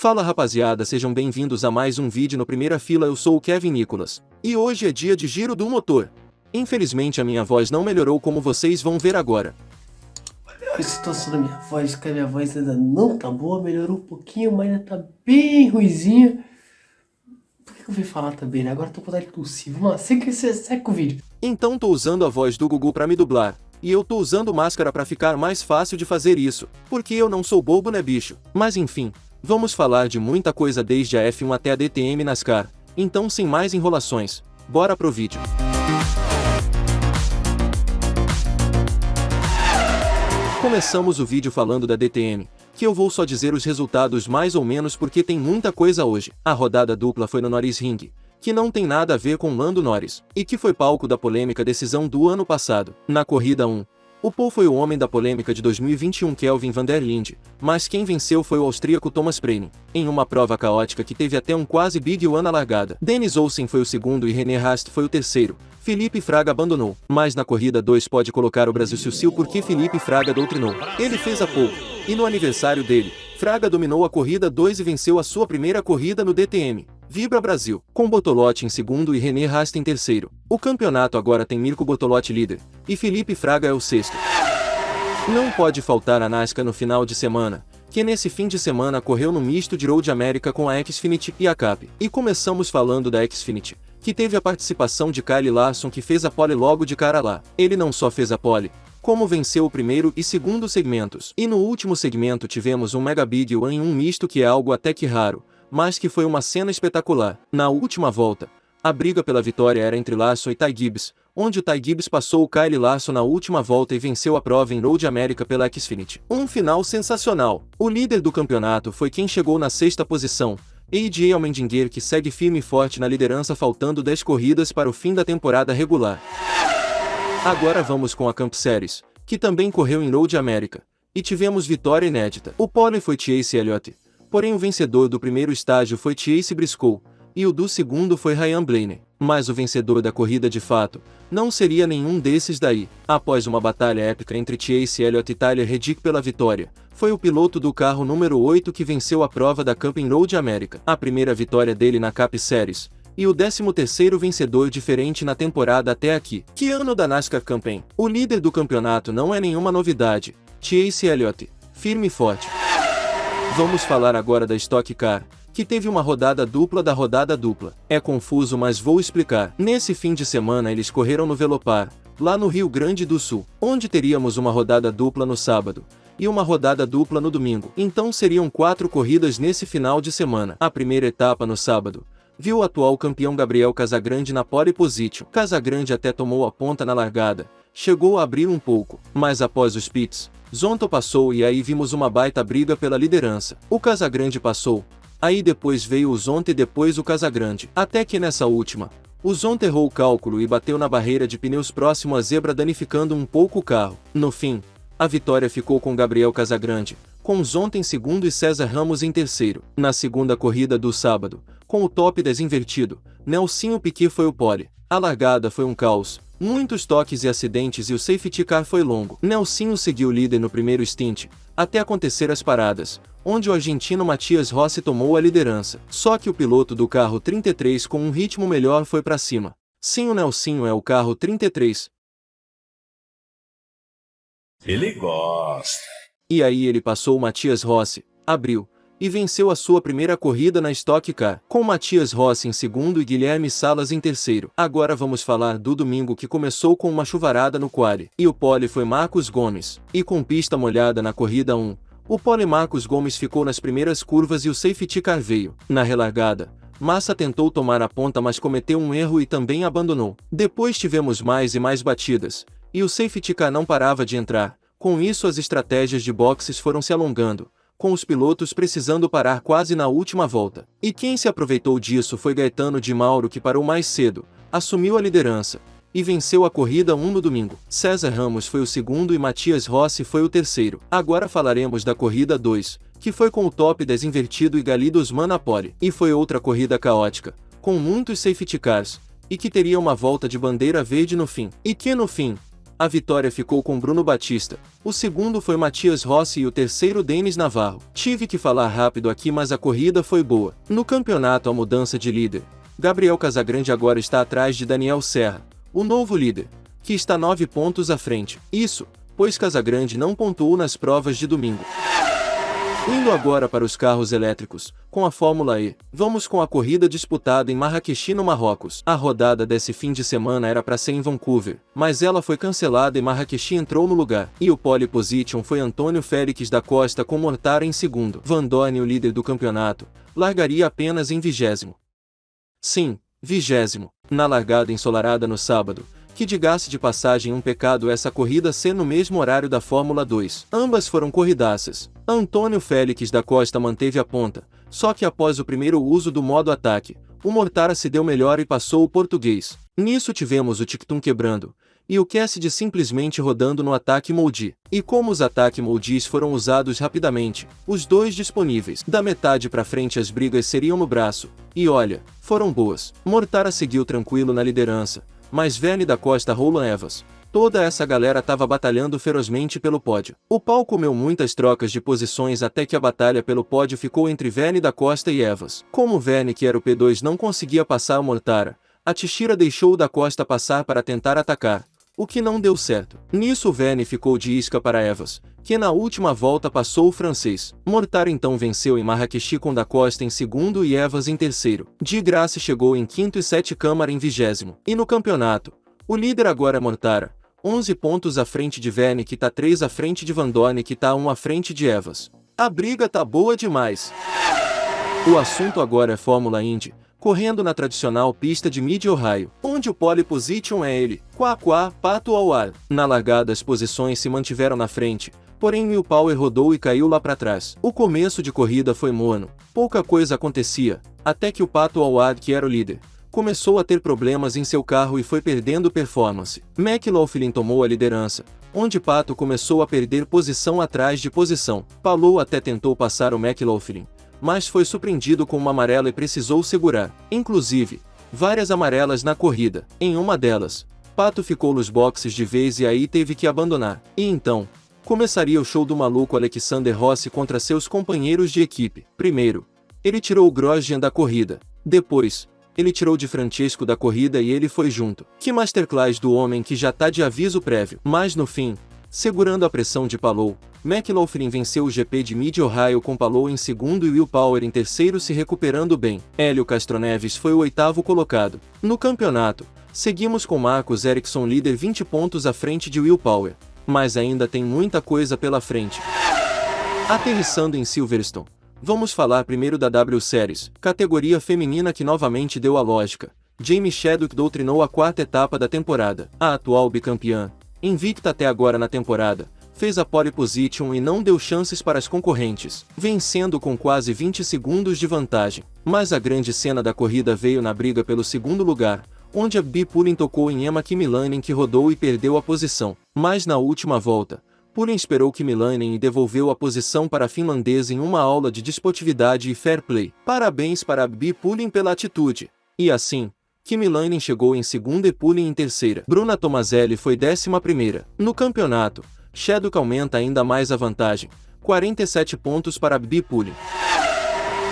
Fala rapaziada, sejam bem-vindos a mais um vídeo no Primeira Fila. Eu sou o Kevin Nicolas, e hoje é dia de giro do motor. Infelizmente a minha voz não melhorou, como vocês vão ver agora. A situação da minha voz, que a minha voz ainda não tá boa, melhorou um pouquinho, mas ainda tá bem ruizinha. Por que eu vim falar também, né? Agora eu tô com vontade de tossir. Vamos lá, segue com o vídeo. Então tô usando a voz do Gugu pra me dublar, e eu tô usando máscara pra ficar mais fácil de fazer isso, porque eu não sou bobo, né bicho? Mas enfim, vamos falar de muita coisa desde a F1 até a DTM NASCAR, então sem mais enrolações, bora pro vídeo. Começamos o vídeo falando da DTM, que eu vou só dizer os resultados mais ou menos porque tem muita coisa hoje. A rodada dupla foi no Nürburgring, que não tem nada a ver com Lando Norris, e que foi palco da polêmica decisão do ano passado. Na corrida 1, o pole foi o homem da polêmica de 2021 Kelvin van der Linde, mas quem venceu foi o austríaco Thomas Preining, em uma prova caótica que teve até um quase Big One na largada. Dennis Olsen foi o segundo e René Rast foi o terceiro. Felipe Fraga abandonou, mas na corrida 2 pode colocar o Brasil Sucil porque Felipe Fraga doutrinou. Ele fez a pole, e no aniversário dele, Fraga dominou a corrida 2 e venceu a sua primeira corrida no DTM. Vibra Brasil, com Bortolotti em segundo e René Rast em terceiro. O campeonato agora tem Mirko Bortolotti líder, e Felipe Fraga é o sexto. Não pode faltar a NASCAR no final de semana, que nesse fim de semana correu no misto de Road America com a Xfinity e a Cup. E começamos falando da Xfinity, que teve a participação de Kyle Larson, que fez a pole logo de cara lá. Ele não só fez a pole, como venceu o primeiro e segundo segmentos. E no último segmento tivemos um Mega Big One em um misto que é algo até que raro, mas que foi uma cena espetacular. Na última volta, a briga pela vitória era entre Larson e Ty Gibbs, onde o Ty Gibbs passou o Kyle Larson na última volta e venceu a prova em Road America pela Xfinity. Um final sensacional. O líder do campeonato foi quem chegou na sexta posição, AJ Allmendinger, que segue firme e forte na liderança faltando 10 corridas para o fim da temporada regular. Agora vamos com a Cup Series, que também correu em Road America, e tivemos vitória inédita. O pole foi Chase Elliott, porém o vencedor do primeiro estágio foi Chase Briscoe, e o do segundo foi Ryan Blaney. Mas o vencedor da corrida de fato não seria nenhum desses daí. Após uma batalha épica entre Chase Elliott e Tyler Reddick pela vitória, foi o piloto do carro número 8 que venceu a prova da Cup em Road America, a primeira vitória dele na Cup Series, e o 13º vencedor diferente na temporada até aqui. Que ano da NASCAR Campaign? O líder do campeonato não é nenhuma novidade, Chase Elliott, firme e forte. Vamos falar agora da Stock Car, que teve uma rodada dupla da rodada dupla. É confuso, mas vou explicar. Nesse fim de semana eles correram no Velopar, lá no Rio Grande do Sul, onde teríamos uma rodada dupla no sábado e uma rodada dupla no domingo. Então seriam 4 corridas nesse final de semana. A primeira etapa no sábado viu o atual campeão Gabriel Casagrande na pole position. Casagrande até tomou a ponta na largada, chegou a abrir um pouco, mas após os pits, Zonta passou e aí vimos uma baita briga pela liderança. O Casagrande passou, aí depois veio o Zonta e depois o Casagrande. Até que nessa última, o Zonta errou o cálculo e bateu na barreira de pneus próximo à zebra, danificando um pouco o carro. No fim, a vitória ficou com Gabriel Casagrande, com Zonta em segundo e César Ramos em terceiro. Na segunda corrida do sábado, com o top 10 invertido, Nelsinho Piquet foi o pole. A largada foi um caos, muitos toques e acidentes e o safety car foi longo. Nelsinho seguiu líder no primeiro stint, até acontecer as paradas, onde o argentino Matias Rossi tomou a liderança. Só que o piloto do carro 33 com um ritmo melhor foi para cima. Sim, o Nelsinho é o carro 33. Ele gosta. E aí ele passou o Matias Rossi, abriu, e venceu a sua primeira corrida na Stock Car, com Matias Rossi em segundo e Guilherme Salas em terceiro. Agora vamos falar do domingo, que começou com uma chuvarada no quali, e o pole foi Marcos Gomes, e com pista molhada na corrida 1. O pole Marcos Gomes ficou nas primeiras curvas e o safety car veio. Na relargada, Massa tentou tomar a ponta, mas cometeu um erro e também abandonou. Depois tivemos mais e mais batidas, e o safety car não parava de entrar. Com isso as estratégias de boxes foram se alongando, com os pilotos precisando parar quase na última volta. E quem se aproveitou disso foi Gaetano de Mauro, que parou mais cedo, assumiu a liderança e venceu a corrida 1 no domingo. César Ramos foi o segundo e Matias Rossi foi o terceiro. Agora falaremos da corrida 2, que foi com o top 10 invertido e Galid Osman na pole. E foi outra corrida caótica, com muitos safety cars, e que teria uma volta de bandeira verde no fim. E que no fim, A vitória ficou com Bruno Batista, o segundo foi Matias Rossi e o terceiro Denis Navarro. Tive que falar rápido aqui, mas a corrida foi boa. No campeonato, a mudança de líder. Gabriel Casagrande agora está atrás de Daniel Serra, o novo líder, que está 9 pontos à frente. Isso, pois Casagrande não pontuou nas provas de domingo. Indo agora para os carros elétricos, com a Fórmula E, vamos com a corrida disputada em Marrakech, no Marrocos. A rodada desse fim de semana era para ser em Vancouver, mas ela foi cancelada e Marrakech entrou no lugar. E o pole position foi Antônio Félix da Costa com Mortara em segundo. Vandoorne, o líder do campeonato, largaria apenas em 20º. Sim, 20º, na largada ensolarada no sábado. Que diga-se de passagem, um pecado essa corrida ser no mesmo horário da Fórmula 2. Ambas foram corridaças. Antônio Félix da Costa manteve a ponta, só que após o primeiro uso do modo ataque, o Mortara se deu melhor e passou o português. Nisso tivemos o Tictum quebrando, e o Cassidy simplesmente rodando no ataque moldy. E como os ataque moldis foram usados rapidamente, os dois disponíveis, da metade pra frente as brigas seriam no braço, e olha, foram boas. Mortara seguiu tranquilo na liderança, mas Verne da Costa, Roland Evans, toda essa galera tava batalhando ferozmente pelo pódio. O pau comeu muitas trocas de posições até que a batalha pelo pódio ficou entre Verne da Costa e Evans. Como Verne, que era o P2, não conseguia passar o Mortara, a Teixeira deixou o da Costa passar para tentar atacar, o que não deu certo. Nisso Verne ficou de isca para Evans, que na última volta passou o francês. Mortara então venceu em Marrakech com da Costa em segundo e Evans em terceiro. De Graça chegou em quinto e Sete Câmara em 20º. E no campeonato, o líder agora é Mortara, 11 pontos à frente de Verne, que tá 3 à frente de Vandoorne, que tá 1 à frente de Evans. A briga tá boa demais. O assunto agora é Fórmula Indy, correndo na tradicional pista de Mid-Ohio, onde o pole position é ele, Pato O'Ward. Na largada as posições se mantiveram na frente, porém Will Power rodou e caiu lá para trás. O começo de corrida foi morno, pouca coisa acontecia, até que o Pato O'Ward, que era o líder, começou a ter problemas em seu carro e foi perdendo performance. McLaughlin tomou a liderança, onde Pato começou a perder posição atrás de posição. Palou até tentou passar o McLaughlin, mas foi surpreendido com uma amarela e precisou segurar. Inclusive, várias amarelas na corrida. Em uma delas, Pato ficou nos boxes de vez e aí teve que abandonar. E então, começaria o show do maluco Alexander Rossi contra seus companheiros de equipe. Primeiro, ele tirou o Grosjean da corrida. Depois, ele tirou de Francesco da corrida e ele foi junto. Que masterclass do homem que já tá de aviso prévio. Mas no fim, segurando a pressão de Palou, McLaughlin venceu o GP de Mid-Ohio com Palou em segundo e Will Power em terceiro, se recuperando bem. Hélio Castroneves foi o 8º colocado. No campeonato, seguimos com Marcus Ericsson líder 20 pontos à frente de Will Power. Mas ainda tem muita coisa pela frente. Aterrissando em Silverstone, vamos falar primeiro da W Series, categoria feminina que novamente deu a lógica. Jamie Chadwick doutrinou a 4ª etapa da temporada. A atual bicampeã, invicta até agora na temporada, fez a pole position e não deu chances para as concorrentes, vencendo com quase 20 segundos de vantagem. Mas a grande cena da corrida veio na briga pelo segundo lugar, onde a Bea Pullen tocou em Emma Kimiläinen, que rodou e perdeu a posição. Mas na última volta, Pullen esperou Kimiläinen e devolveu a posição para a finlandesa em uma aula de desportividade e fair play. Parabéns para a Bea Pullen pela atitude. E assim, Kimiläinen chegou em segunda e Pullen em terceira. Bruna Tomazelli foi 11ª. No campeonato, Chadwick aumenta ainda mais a vantagem, 47 pontos para Bea Pullen.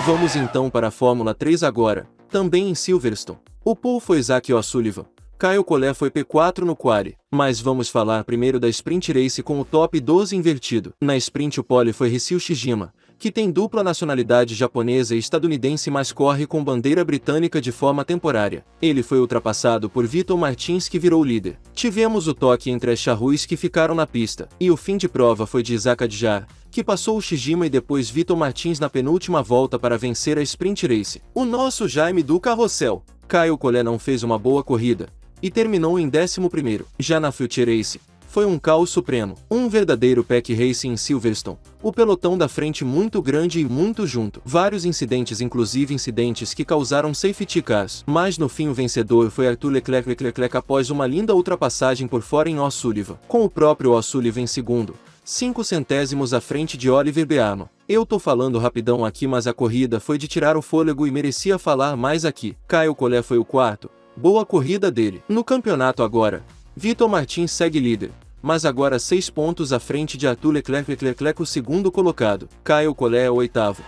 Vamos então para a Fórmula 3 agora, também em Silverstone. O pole foi Zach O'Sullivan, Kyle Collet foi P4 no quali, mas vamos falar primeiro da Sprint Race com o top 12 invertido. Na Sprint o pole foi Riccio Shijima, que tem dupla nacionalidade japonesa e estadunidense, mas corre com bandeira britânica de forma temporária. Ele foi ultrapassado por Vitor Martins, que virou líder. Tivemos o toque entre as charruas que ficaram na pista, e o fim de prova foi de Isaac Adjar, que passou o Shijima e depois Vitor Martins na penúltima volta para vencer a Sprint Race. O nosso Jaime do Carrossel, Kyle Collet, não fez uma boa corrida, e terminou em 11º. Já na Future Race, foi um caos supremo, um verdadeiro pack racing em Silverstone, o pelotão da frente muito grande e muito junto. Vários incidentes, inclusive incidentes que causaram safety cars, mas no fim o vencedor foi Arthur Leclerc após uma linda ultrapassagem por fora em O'Sullivan, com o próprio O'Sullivan em segundo, 5 centésimos à frente de Oliver Bearman. Eu tô falando rapidão aqui, mas a corrida foi de tirar o fôlego e merecia falar mais aqui. Kyle Collet foi o 4º, boa corrida dele. No campeonato agora, Vitor Martins segue líder, mas agora 6 pontos à frente de Arthur Leclerc, o segundo colocado. Caio Collet é o oitavo.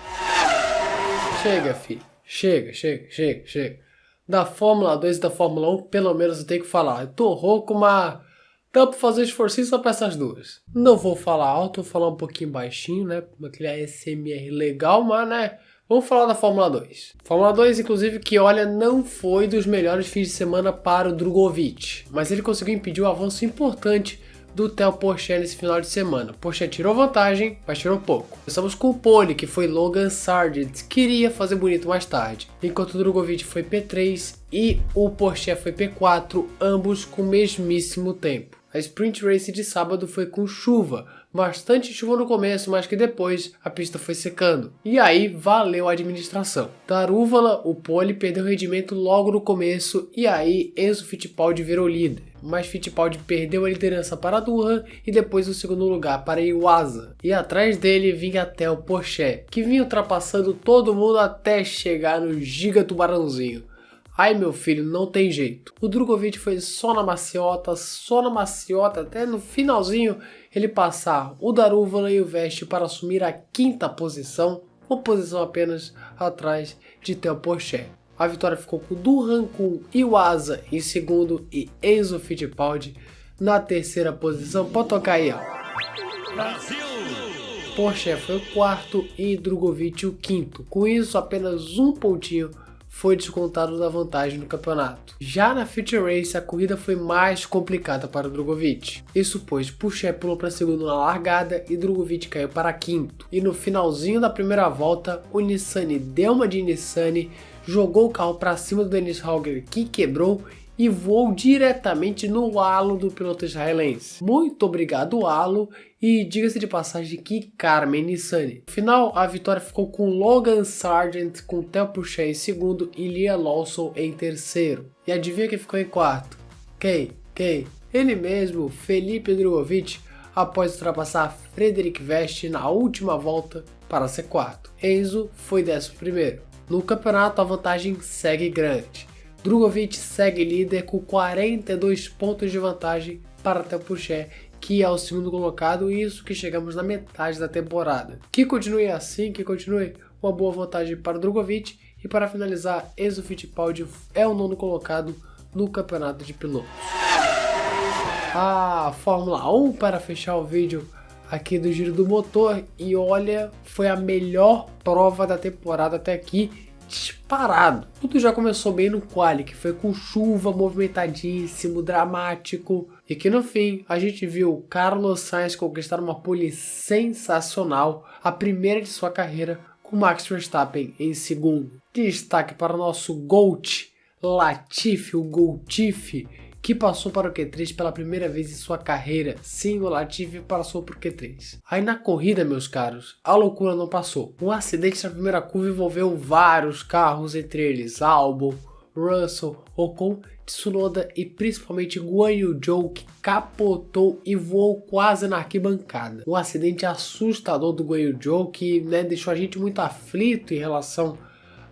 Chega, filho. Chega. Da Fórmula 2 e da Fórmula 1, pelo menos eu tenho que falar. Eu tô rouco, mas dá pra fazer esforcinho só pra essas duas. Não vou falar alto, vou falar um pouquinho baixinho, né? Aquele ASMR legal, mas né... Vamos falar da Fórmula 2. Fórmula 2, inclusive, que olha, não foi dos melhores fins de semana para o Drugovich, mas ele conseguiu impedir um avanço importante do Theo Pourchaire nesse final de semana. Pourchaire tirou vantagem, mas tirou pouco. Começamos com o pole, que foi Logan Sargent, que iria fazer bonito mais tarde, enquanto o Drugovich foi P3 e o Pourchaire foi P4, ambos com o mesmíssimo tempo. A Sprint Race de sábado foi com chuva, bastante chuva no começo, mas que depois a pista foi secando. E aí valeu a administração. Daruvala, o pole, perdeu rendimento logo no começo e aí Enzo Fittipaldi virou líder. Mas Fittipaldi perdeu a liderança para Durham e depois o segundo lugar para Iwasa. E atrás dele vinha Theo Pourchaire, que vinha ultrapassando todo mundo até chegar no Giga Tubarãozinho. Ai meu filho, não tem jeito. O Drugovich foi só na maciota, até no finalzinho ele passar o Daruvala e o Veste para assumir a quinta posição, uma posição apenas atrás de Theo Pourchaire. A vitória ficou com Durham, com Iwasa em segundo e Enzo Fittipaldi na terceira posição. Pode tocar aí, ó. Brasil! Pourchaire foi o quarto e Drugovich o quinto. Com isso, apenas um pontinho foi descontado da vantagem no campeonato. Já na Future Race, a corrida foi mais complicada para o Drugovich. Isso pois Pourchaire pulou para segundo na largada e Drugovich caiu para quinto. E no finalzinho da primeira volta, o Nissany deu uma de Nissany, jogou o carro para cima do Dennis Hauger, que quebrou e voou diretamente no halo do piloto israelense. Muito obrigado, halo, e diga-se de passagem que Carmen Nissany. No final, a vitória ficou com Logan Sargent, com Theo Pourchaire em segundo e Liam Lawson em terceiro. E adivinha quem ficou em quarto? Quem? Ele mesmo, Felipe Drugovich, após ultrapassar Frederic Veste na última volta para ser quarto. Enzo foi 11º. No campeonato, a vantagem segue grande. Drugovich segue líder com 42 pontos de vantagem para Theo Pourchaire, que é o segundo colocado, e isso que chegamos na metade da temporada. Que continue assim, que continue uma boa vantagem para Drugovich, e para finalizar, Enzo Fittipaldi é o nono colocado no campeonato de pilotos. A Fórmula 1, para fechar o vídeo aqui do Giro do Motor, e olha, foi a melhor prova da temporada até aqui, disparado. Tudo já começou bem no quali, que foi com chuva, movimentadíssimo, dramático, e que no fim a gente viu Carlos Sainz conquistar uma pole sensacional, a primeira de sua carreira, com Max Verstappen em segundo. Destaque para o nosso GOAT, Latifi, o GOATifi, que passou para o Q3 pela primeira vez em sua carreira. Sim, o Latifi passou para o Q3. Aí na corrida, meus caros, a loucura não passou. Um acidente na primeira curva envolveu vários carros, entre eles Albon, Russell, Ocon, Tsunoda e principalmente Guan Yu Zhou, que capotou e voou quase na arquibancada. Um acidente assustador do Guan Yu Zhou que deixou a gente muito aflito em relação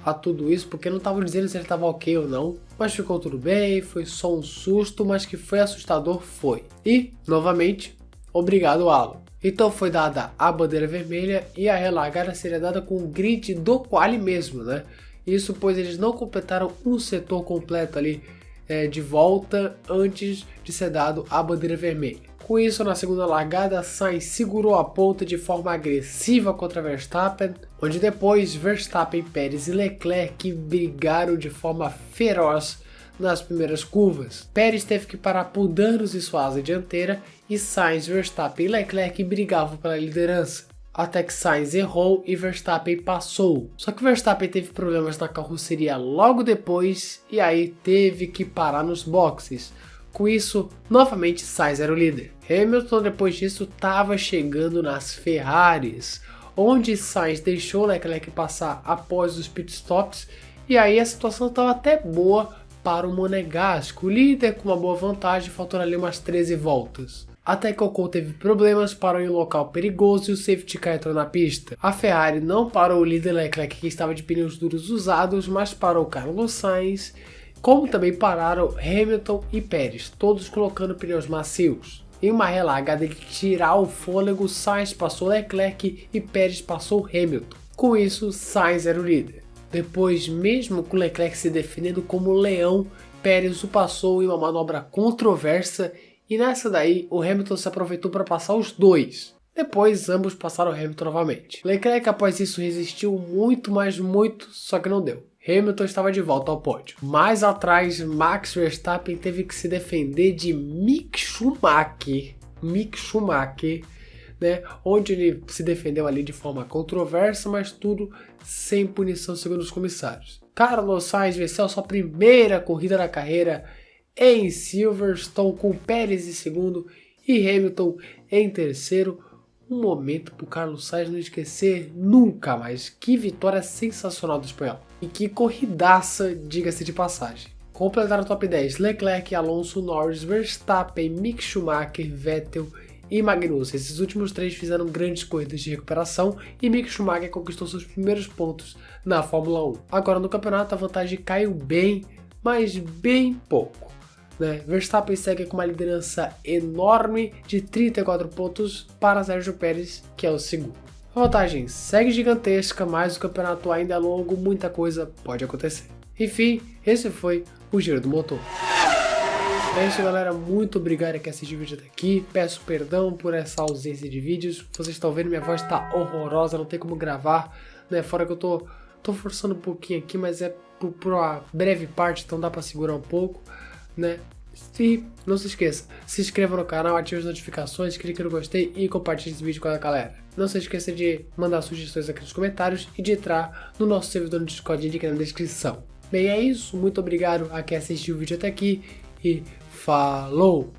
a tudo isso, porque não estavam dizendo se ele estava ok ou não, mas ficou tudo bem, foi só um susto, mas que foi assustador, foi. E, novamente, obrigado, Alon. Então foi dada a bandeira vermelha e a relargada seria dada com o grid do quali mesmo, né? Isso pois eles não completaram um setor completo ali de volta antes de ser dado a bandeira vermelha. Com isso, na segunda largada, Sainz segurou a ponta de forma agressiva contra Verstappen, onde depois Verstappen, Pérez e Leclerc brigaram de forma feroz nas primeiras curvas. Pérez teve que parar por danos em sua asa dianteira e Sainz, Verstappen e Leclerc brigavam pela liderança. Até que Sainz errou e Verstappen passou. Só que Verstappen teve problemas na carroceria logo depois e aí teve que parar nos boxes. Com isso, novamente Sainz era o líder. Hamilton depois disso estava chegando nas Ferraris, onde Sainz deixou Leclerc passar após os pitstops, e aí a situação estava até boa para o Monegasco, o líder com uma boa vantagem, faltando ali umas 13 voltas. Até que Ocon teve problemas, parou em um local perigoso e o safety car entrou na pista. A Ferrari não parou o líder Leclerc, que estava de pneus duros usados, mas parou Carlos Sainz, como também pararam Hamilton e Pérez, todos colocando pneus macios. Em uma relagada de tirar o fôlego, Sainz passou Leclerc e Pérez passou Hamilton. Com isso, Sainz era o líder. Depois, mesmo com Leclerc se defendendo como leão, Pérez o passou em uma manobra controversa e nessa daí o Hamilton se aproveitou para passar os dois. Depois, ambos passaram Hamilton novamente. Leclerc após isso resistiu muito, mas muito, só que não deu. Hamilton estava de volta ao pódio. Mais atrás, Max Verstappen teve que se defender de Mick Schumacher, né? Onde ele se defendeu ali de forma controversa, mas tudo sem punição segundo os comissários. Carlos Sainz venceu sua primeira corrida da carreira em Silverstone com Pérez em segundo e Hamilton em terceiro. Um momento para o Carlos Sainz não esquecer nunca mais. Que vitória sensacional do espanhol. E que corridaça, diga-se de passagem. Completaram o top 10 Leclerc, Alonso, Norris, Verstappen, Mick Schumacher, Vettel e Magnussen. Esses últimos três fizeram grandes corridas de recuperação e Mick Schumacher conquistou seus primeiros pontos na Fórmula 1. Agora no campeonato a vantagem caiu bem, mas bem pouco. Verstappen segue com uma liderança enorme de 34 pontos para Sérgio Pérez, que é o segundo. A vantagem segue gigantesca, mas o campeonato ainda é longo, muita coisa pode acontecer. Enfim, esse foi o Giro do Motor. É isso, galera, muito obrigado que assistiu o vídeo até aqui, peço perdão por essa ausência de vídeos, vocês estão vendo, minha voz está horrorosa, não tem como gravar, fora que eu tô forçando um pouquinho aqui, mas é por uma breve parte, então dá para segurar um pouco. E não se esqueça, se inscreva no canal, ative as notificações, clique no gostei e compartilhe esse vídeo com a galera. Não se esqueça de mandar sugestões aqui nos comentários e de entrar no nosso servidor no Discord, link na descrição. Bem, é isso, muito obrigado a quem assistiu o vídeo até aqui e falou!